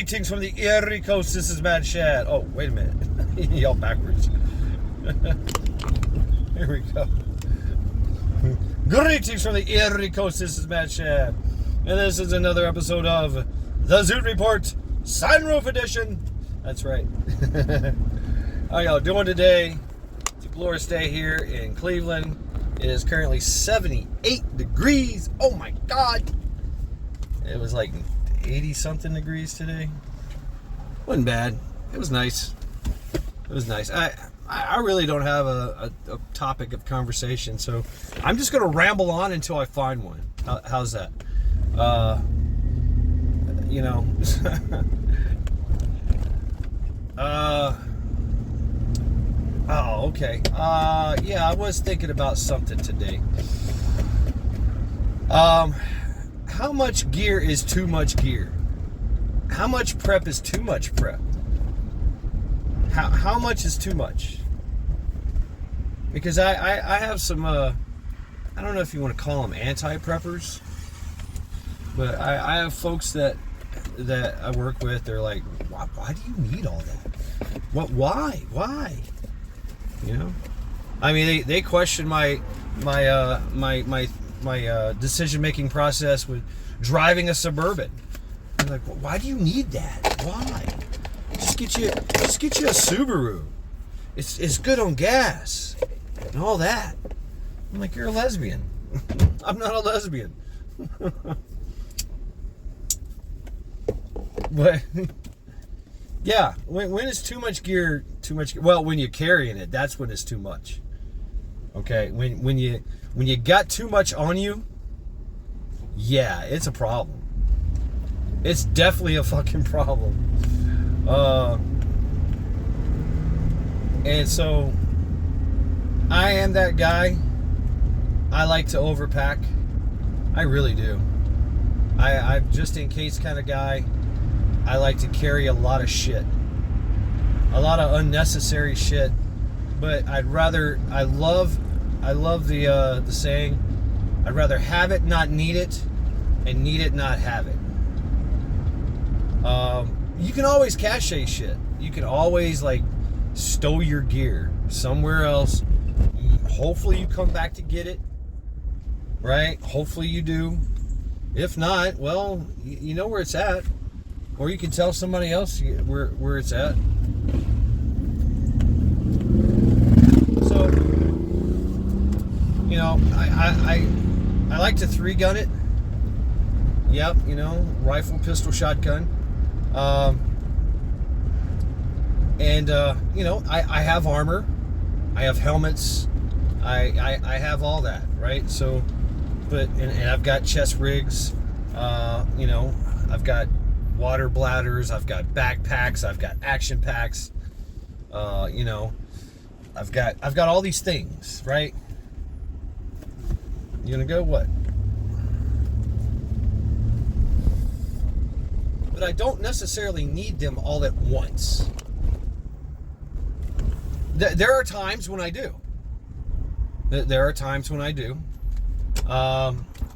Greetings from the Erie Coast. This is Mad Shad. Oh, wait a minute. Yell backwards. Here we go. Greetings from the Erie Coast. This is Mad Shad. And this is another episode of the Zoot Report Sunroof Edition. That's right. How y'all doing today? It's a glorious day here in Cleveland. It is currently 78 degrees. Oh my God. It was like 80 something degrees today. Wasn't bad. It was nice. It was nice. I really don't have a topic of conversation, so I'm just going to ramble on until I find one. How's that? You know. Oh, okay. Yeah, I was thinking about something today. How much gear is too much gear? How much prep is too much prep? How much is too much? Because I have some, I don't know if you want to call them anti-preppers, but I have folks that I work with. They're like, why do you need all that? Why? You know, I mean, they question my decision-making process with driving a Suburban. I'm like, well, why do you need that? Why? Just get you a Subaru. It's good on gas and all that. I'm like, you're a lesbian. I'm not a lesbian. But yeah, when is too much gear too much? Well, when you're carrying it, that's when it's too much. Okay, when you got too much on you, yeah, it's a problem. It's definitely a fucking problem. And so I am that guy. I like to overpack. I really do. I'm just in case kind of guy. I like to carry a lot of shit. A lot of unnecessary shit. But I love the saying, I'd rather have it, not need it, and need it, not have it. You can always cache shit. You can always like stow your gear somewhere else. Hopefully you come back to get it, right? Hopefully you do. If not, well, you know where it's at, or you can tell somebody else where it's at. So, you know, I like to 3-gun it. Yep, you know, rifle, pistol, shotgun. You know, I have armor, I have helmets, I have all that, right? So, and I've got chest rigs, you know, I've got water bladders, I've got backpacks, I've got action packs, you know, I've got all these things, right? You gonna go what? But I don't necessarily need them all at once. There are times when I do. There are times when I do.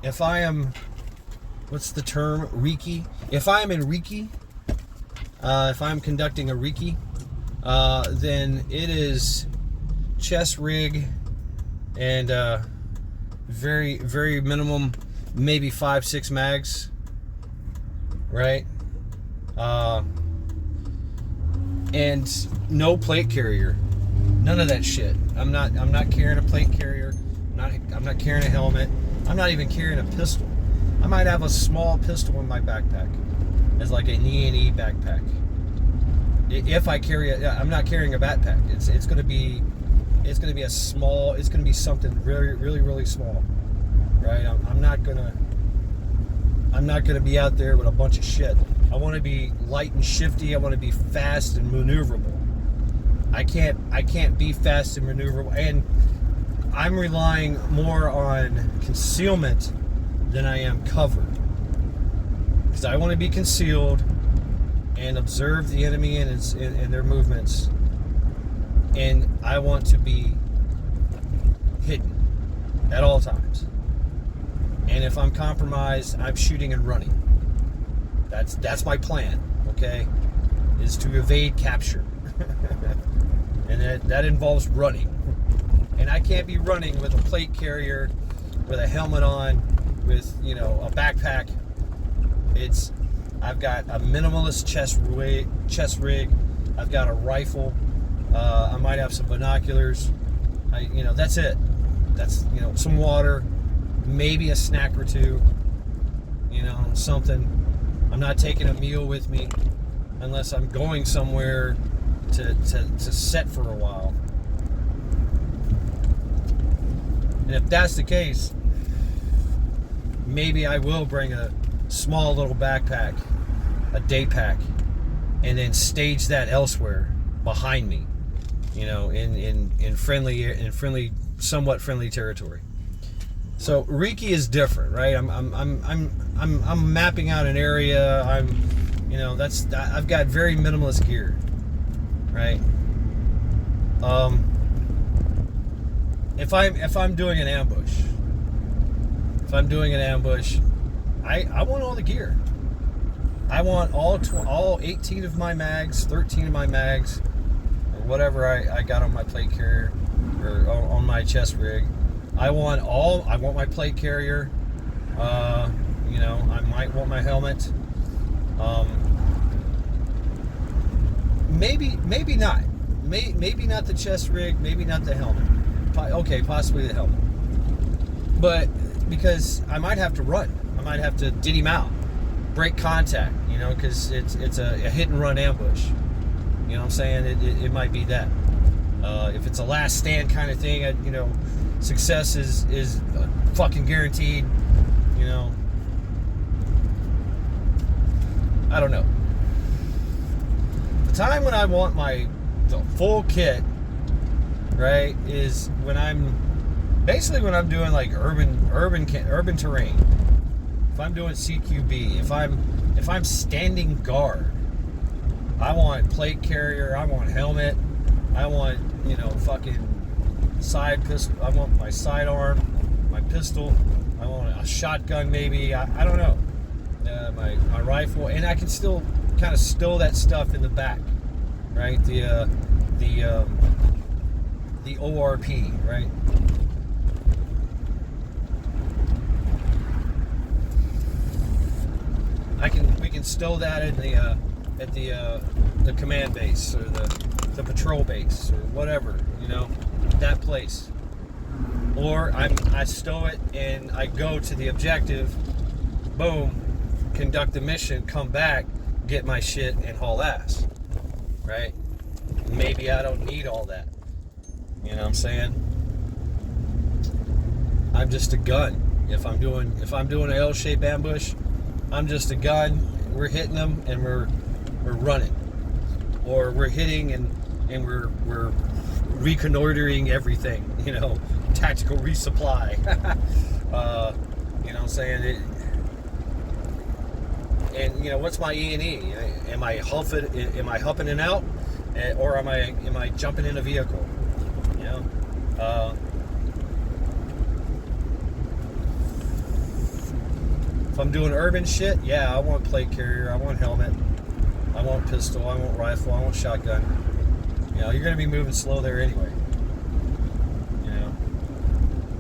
If I am, what's the term? Recce. If I am in recce, if I'm conducting a recce, then it is chest rig and very, very minimum, maybe 5-6 mags, right? And no plate carrier. None of that shit. I'm not carrying a plate carrier. I'm not carrying a helmet. I'm not even carrying a pistol. I might have a small pistol in my backpack as like an E&E backpack. If I carry it, I'm not carrying a backpack. It's gonna be a small. It's gonna be something really, really, really small, right? I'm not gonna be out there with a bunch of shit. I want to be light and shifty. I want to be fast and maneuverable. I can't be fast and maneuverable, and I'm relying more on concealment than I am cover, because I want to be concealed and observe the enemy and their movements, and I want to be hidden at all times. And if I'm compromised, I'm shooting and running. That's my plan. okay, is to evade capture. And that involves running. And I can't be running with a plate carrier, with a helmet on, with, you know, a backpack. I've got a minimalist chest rig. I've got a rifle. I might have some binoculars. That's it. That's, you know, some water, maybe a snack or two, you know, something. I'm not taking a meal with me unless I'm going somewhere to set for a while. And if that's the case, maybe I will bring a small little backpack, a day pack, and then stage that elsewhere behind me, you know, in friendly, somewhat friendly territory. So Riki is different, right? I'm mapping out an area. I've got very minimalist gear, right? If I'm doing an ambush, I want all the gear. I want all 18 of my mags, 13 of my mags, or whatever I got on my plate carrier or on my chest rig. I want my plate carrier. I might want my helmet. Maybe not. Maybe not the chest rig. Maybe not the helmet. Okay, possibly the helmet. But because I might have to run. I might have to did him out, break contact. You know, because it's a hit and run ambush. You know what I'm saying? It might be that. If it's a last stand kind of thing, success is fucking guaranteed. You know, I don't know. The time when I want the full kit, right, is when I'm doing like urban terrain. If I'm doing CQB, if I'm standing guard, I want plate carrier, I want helmet, I want, fucking side pistol, I want my sidearm, my pistol, I want a shotgun maybe, I don't know, my rifle, and I can still kind of stow that stuff in the back, right? The ORP, right? We can stow that at the command base or the patrol base or whatever, that place. Or I stow it and I go to the objective, boom, conduct the mission, come back, get my shit and haul ass, right? Maybe I don't need all that. You know what I'm saying? I'm just a gun. If I'm doing an L-shaped ambush, I'm just a gun. We're hitting them and we're running, or we're hitting and we're reconnoitering everything. Tactical resupply. You know what I'm saying? And what's my E&E? Am I huffing it out, or am I jumping in a vehicle? If I'm doing urban shit, yeah, I want plate carrier, I want helmet, I want pistol, I want rifle, I want shotgun. You're going to be moving slow there anyway.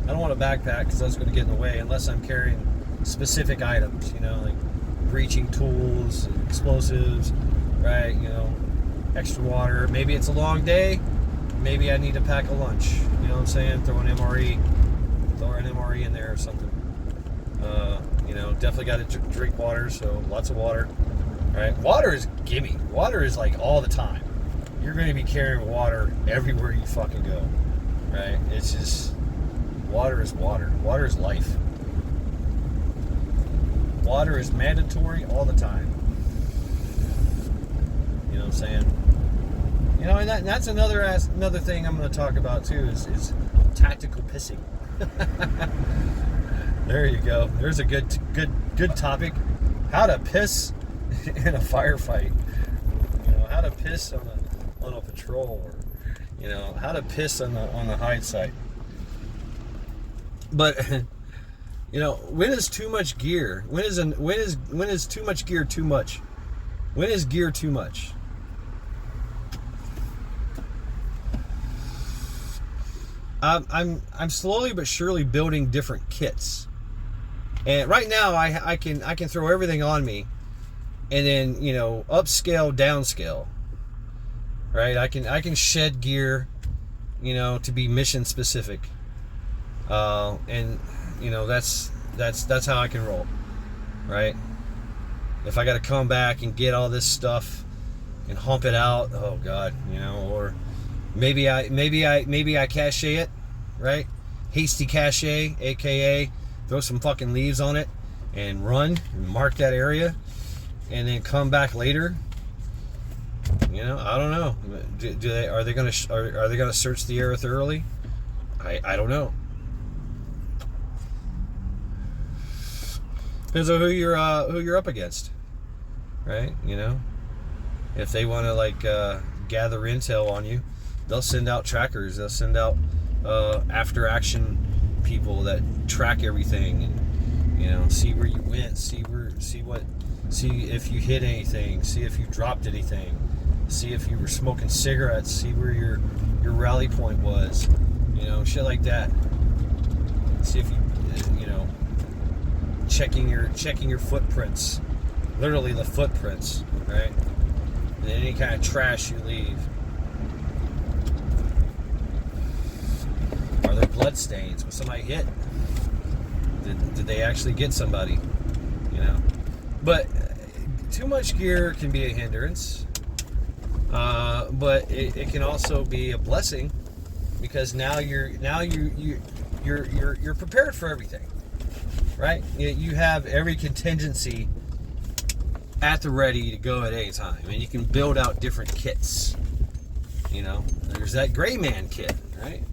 I don't want a backpack because that's going to get in the way unless I'm carrying specific items, like breaching tools, explosives, right? Extra water. Maybe it's a long day. Maybe I need to pack a lunch. You know what I'm saying? Throw an MRE in there or something. Definitely got to drink water, so lots of water. Right? Water is gimme. Water is like all the time. You're going to be carrying water everywhere you fucking go. Right? It's just, water is water. Water is life. Water is mandatory all the time. You know what I'm saying? And that's another thing I'm going to talk about too is tactical pissing. There you go. There's a good topic. How to piss in a firefight. How to piss on a patrol, or how to piss on the hide site. But when is too much gear? When is too much gear too much? When is gear too much? I'm slowly but surely building different kits, and right now I can throw everything on me, and then upscale, downscale. Right, I can shed gear, to be mission specific, and that's how I can roll. Right, if I got to come back and get all this stuff and hump it out, oh god, or maybe I cache it, right? Hasty cache, aka throw some fucking leaves on it and run and mark that area, and then come back later. I don't know. Are they gonna search the area thoroughly? I don't know. Depends on who you're up against, right? If they want to gather intel on you, they'll send out trackers. They'll send out after action people that track everything and see where you went, see if you hit anything, see if you dropped anything, see if you were smoking cigarettes, see where your rally point was, shit like that. See if you checking your footprints, literally the footprints, right? And then any kind of trash you leave. Are there blood stains? Was somebody hit? Did they actually get somebody? But too much gear can be a hindrance. But it can also be a blessing, because now you're prepared for everything, right? You have every contingency at the ready to go at any time, and you can build out different kits. There's that gray man kit, right?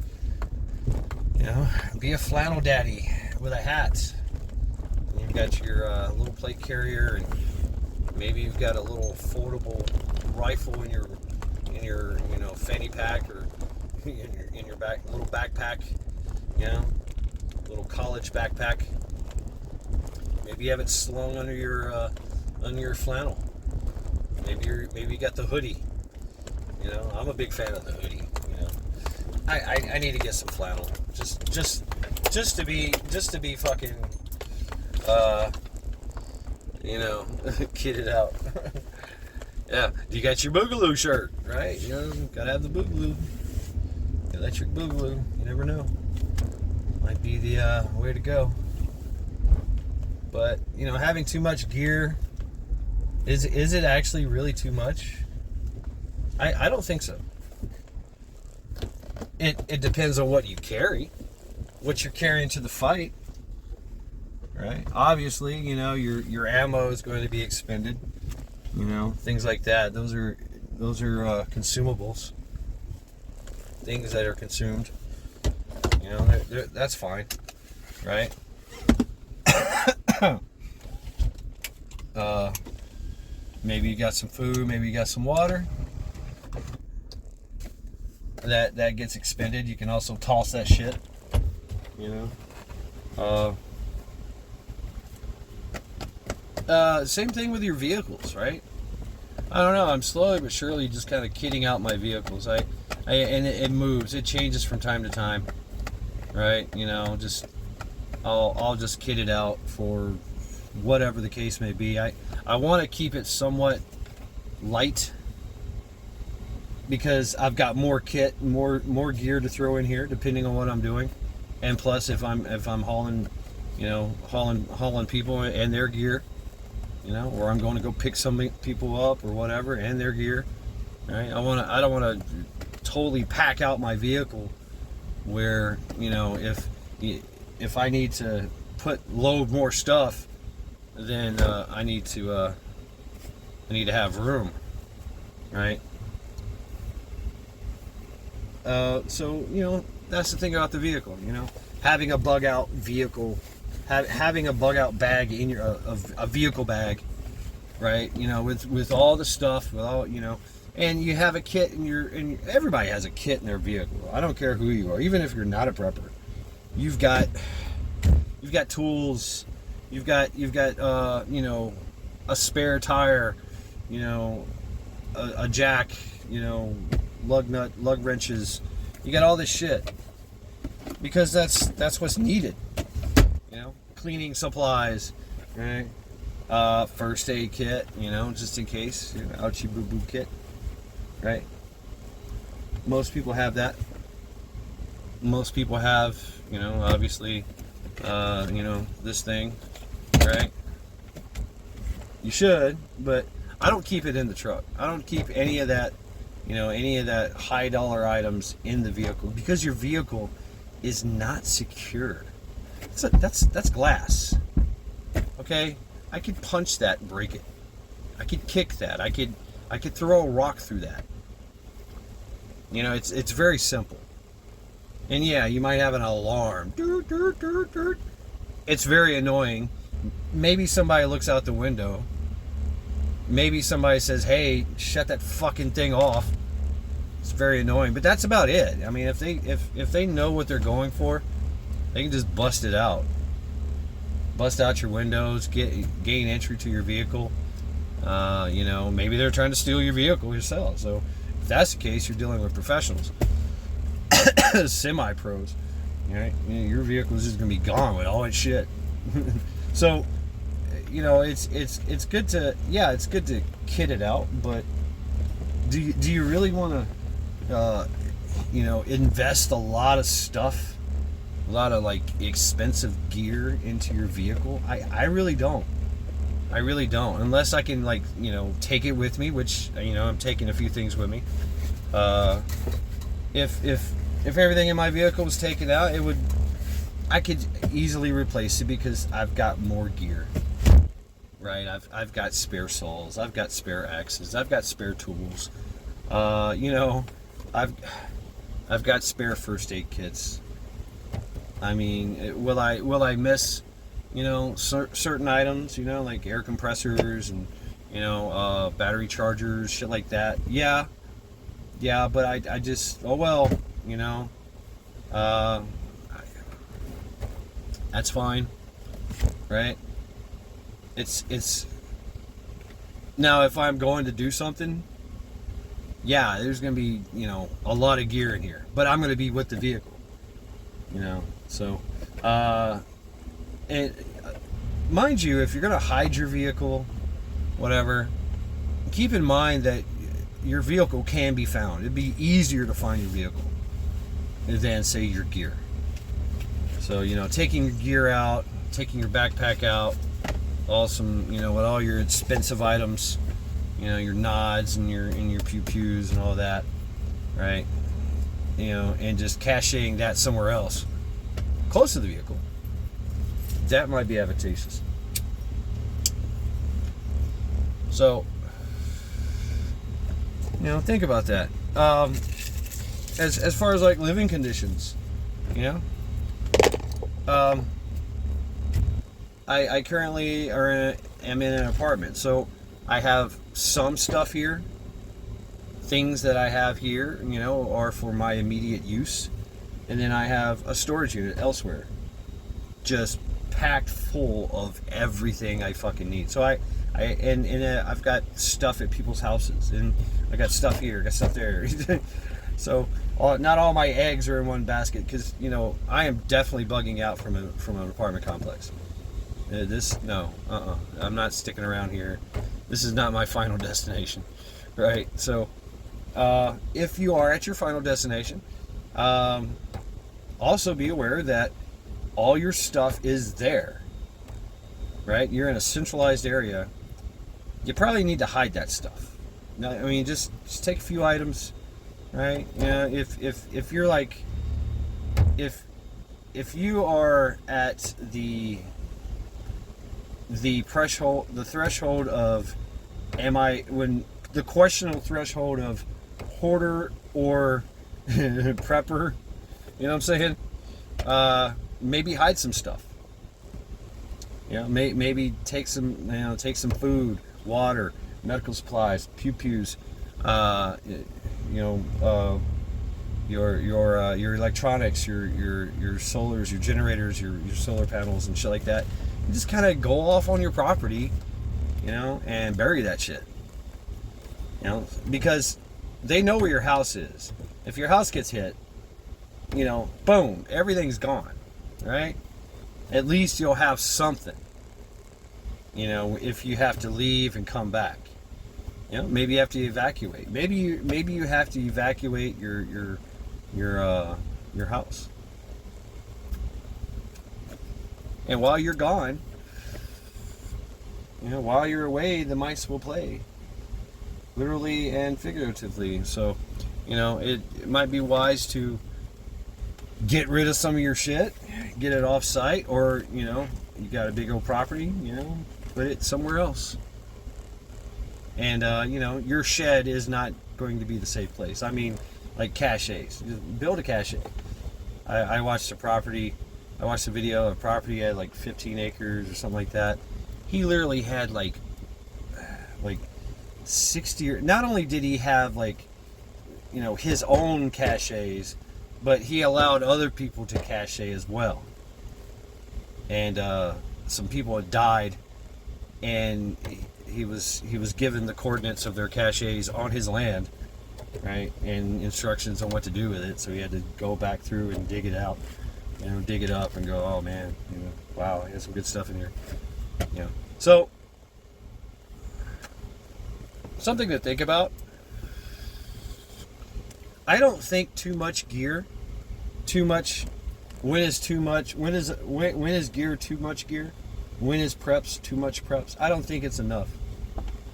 Be a flannel daddy with a hat. And you've got your little plate carrier, and maybe you've got a little foldable rifle in your fanny pack, or in your back little backpack, little college backpack. Maybe you have it slung under your flannel. Maybe you got the hoodie. I'm a big fan of the hoodie. I need to get some flannel, just to be fucking kitted out. Yeah, you got your Boogaloo shirt, right? Gotta have the Boogaloo. Electric Boogaloo. You never know. Might be the way to go. But, having too much gear, is it actually really too much? I don't think so. It depends on what you carry, what you're carrying to the fight, right? Obviously, your ammo is going to be expended. Things like that. Those are consumables. Things that are consumed. That's fine, right? Maybe you got some food. Maybe you got some water. That gets expended. You can also toss that shit. Same thing with your vehicles, right? I don't know. I'm slowly but surely just kind of kitting out my vehicles. And it moves. It changes from time to time, right? I'll just kit it out for whatever the case may be. I want to keep it somewhat light, because I've got more kit, more gear to throw in here, depending on what I'm doing, and plus if I'm hauling people and their gear, or I'm going to go pick some people up or whatever and their gear, right? I don't want to totally pack out my vehicle where if I need to load more stuff, then I need to have room, right? So that's the thing about the vehicle. Having a bug out vehicle, having a bug out bag in your a vehicle bag, right? With all the stuff, with all and you have a kit in everybody has a kit in their vehicle. I don't care who you are, even if you're not a prepper. You've got tools. You've got a spare tire. you know, a jack, you know, lug nut, lug wrenches. You got all this shit because that's what's needed. You know, cleaning supplies, right? First aid kit, you know, just in case, you know, ouchie boo boo kit, right? Most people have that. Most people have, you know, obviously, you know, this thing, right? You should, but I don't keep it in the truck. I don't keep any of that, you know, any of that high dollar items in the vehicle because your vehicle is not secure. That's glass. Okay? I could punch that and break it. I could kick that. I could throw a rock through that. You know, it's very simple. And yeah, you might have an alarm. It's very annoying. Maybe somebody looks out the window. Maybe somebody says, "Hey, shut that fucking thing off." It's very annoying, but that's about it. I mean, if they know what they're going for, they can just bust it out. Bust out your windows, gain entry to your vehicle. You know, maybe they're trying to steal your vehicle yourself. So if that's the case, you're dealing with professionals, semi-pros. Right? Your vehicle is just gonna be gone with all that shit. So, you know, it's good to, yeah, it's good to kit it out, but do you really want to, you know, invest a lot of stuff, a lot of like expensive gear into your vehicle? I really don't. I really don't, unless I can, like, you know, take it with me, which, you know, I'm taking a few things with me. If everything in my vehicle was taken out, I could easily replace it because I've got more gear. Right, I've got spare saws, I've got spare axes, I've got spare tools. You know, I've got spare first aid kits. I mean, will I miss, you know, certain items, you know, like air compressors and, you know, battery chargers, shit like that? Yeah, but I just, oh well, you know, that's fine, right? It's now, if I'm going to do something, yeah, there's gonna be, you know, a lot of gear in here, but I'm gonna be with the vehicle, you know. So and mind you, if you're gonna hide your vehicle, whatever, keep in mind that your vehicle can be found. It'd be easier to find your vehicle than, say, your gear. So, you know, taking your gear out, taking your backpack out, you know, with all your expensive items, you know, your nods and your pew-pews and all that, right? You know, and just caching that somewhere else, close to the vehicle. That might be advantageous. So, you know, think about that. As far as like living conditions, you know, I currently am in an apartment, so I have some stuff here. Things that I have here, you know, are for my immediate use, and then I have a storage unit elsewhere, just packed full of everything I fucking need. So I've got stuff at people's houses, and I got stuff here, I got stuff there. So not all my eggs are in one basket, because, you know, I am definitely bugging out from an apartment complex. I'm not sticking around here. This is not my final destination, right? So if you are at your final destination, also be aware that all your stuff is there, right? You're in a centralized area. You probably need to hide that stuff. Now, I mean, just take a few items, right? You know, if you're like, if you are at the threshold of, when the questionable threshold of hoarder or prepper, you know what I'm saying? Maybe hide some stuff. You know, maybe take some food, water, medical supplies, pew-pews, your electronics, your solars, your generators, your solar panels and shit like that. You just kind of go off on your property, you know, and bury that shit. You know, because they know where your house is. If your house gets hit, you know, boom, everything's gone, right? At least you'll have something, you know, if you have to leave and come back. You know, maybe you have to evacuate. Maybe you have to evacuate your house. And while you're gone, you know, while you're away, the mice will play, literally and figuratively. So, you know, it might be wise to get rid of some of your shit, get it off site, or, you know, you got a big old property, you know, put it somewhere else. And, you know, your shed is not going to be the safe place. I mean, like caches. Build a cache. I watched a video of a property that had like 15 acres or something like that. He literally had like 60, or not only did he have like, you know, his own caches, but he allowed other people to cache as well. And some people had died, and he was given the coordinates of their caches on his land, right, and instructions on what to do with it. So he had to go back through and dig it out, you know, dig it up and go, oh man, you know, wow, there's some good stuff in here, you know. So something to think about. I don't think too much gear, too much. When is too much? When is gear too much gear? When is preps too much preps? I don't think it's enough.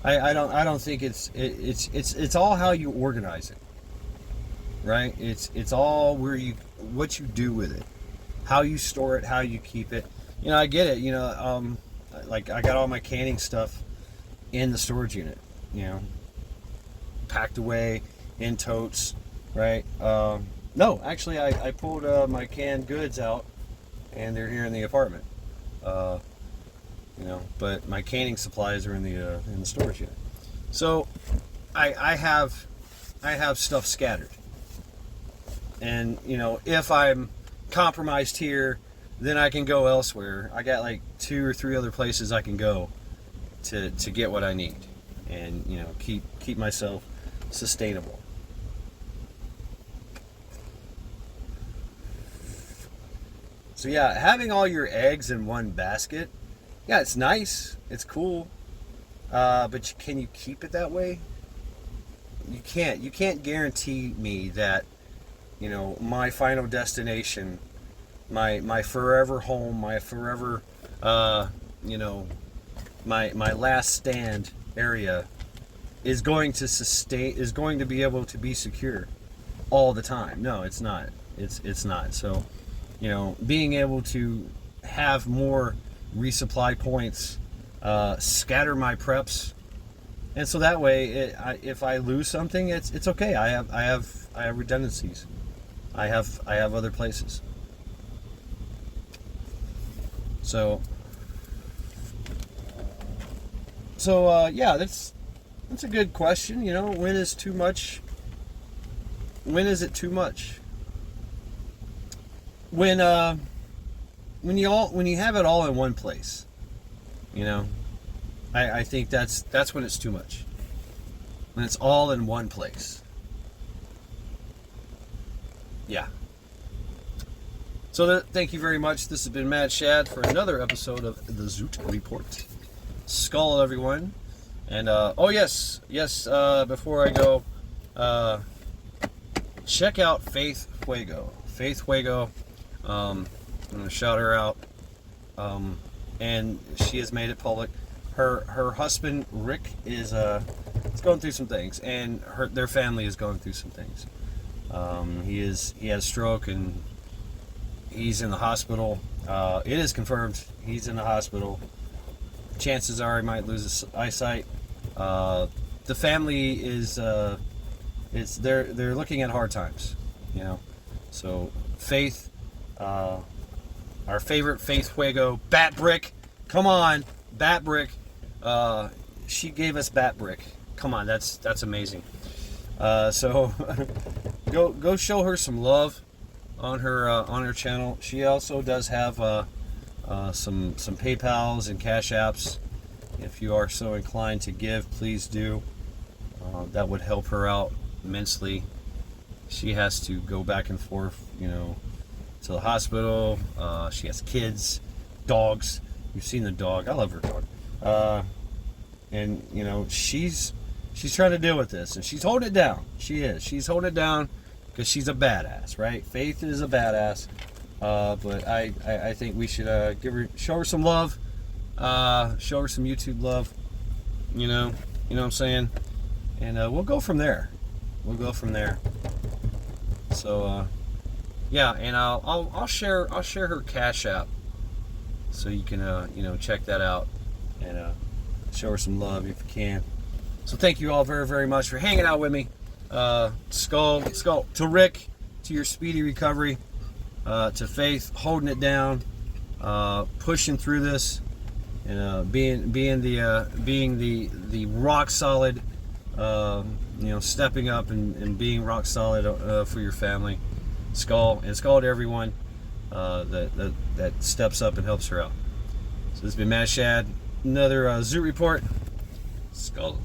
I don't think it's all how you organize it, right? It's all what you do with it, how you store it, how you keep it. You know, I get it. You know, like I got all my canning stuff in the storage unit. You know, packed away in totes, right? No, actually, I pulled my canned goods out, and they're here in the apartment. You know, but my canning supplies are in the storage unit. So I have stuff scattered, and you know, if I'm compromised here, then I can go elsewhere. I got like 2 or 3 other places I can go to get what I need, and you know, keep myself sustainable. So yeah, having all your eggs in one basket, yeah, it's nice, it's cool, but can you keep it that way? You can't. You can't guarantee me that, you know, my final destination, my forever home, my forever, you know, my last stand area is going to be able to be secure all the time. No, it's not. It's not. So, you know, being able to have more resupply points, scatter my preps, and so that way, if I lose something, it's okay. I have redundancies. I have other places. So yeah, that's a good question. You know, when is too much? When is it too much? When you have it all in one place, you know, I think that's when it's too much. When it's all in one place. Yeah. So thank you very much. This has been Mad Shad for another episode of the Zoot Report. Skull, everyone. And oh yes, before I go, check out Faith Fuego. Faith Fuego. I'm gonna shout her out. And she has made it public. Her husband Rick is going through some things, and their family is going through some things. He had a stroke, and he's in the hospital. It is confirmed he's in the hospital. Chances are he might lose his eyesight. The family is they're looking at hard times, you know. So Faith, our favorite Faith Fuego, Bat Brick, come on, Bat Brick. She gave us Bat Brick. Come on, that's amazing. So go show her some love on her channel. She also does have some PayPals and Cash Apps. If you are so inclined to give, please do. that would help her out immensely. She has to go back and forth, you know, to the hospital. She has kids, dogs. You've seen the dog. I love her dog. And you know, she's trying to deal with this, and she's holding it down. She is. She's holding it down because she's a badass, right? Faith is a badass. But I think we should show her some love. Show her some YouTube love. You know what I'm saying? And we'll go from there. We'll go from there. So yeah, and I'll share her Cash App, so you can you know, check that out and show her some love if you can. So thank you all very, very much for hanging out with me. Skull to Rick, to your speedy recovery. To Faith, holding it down, pushing through this, and being the rock solid, you know, stepping up and being rock solid for your family. Skull to everyone that steps up and helps her out. So this has been Mad Shad, another Zoot Report. Skull.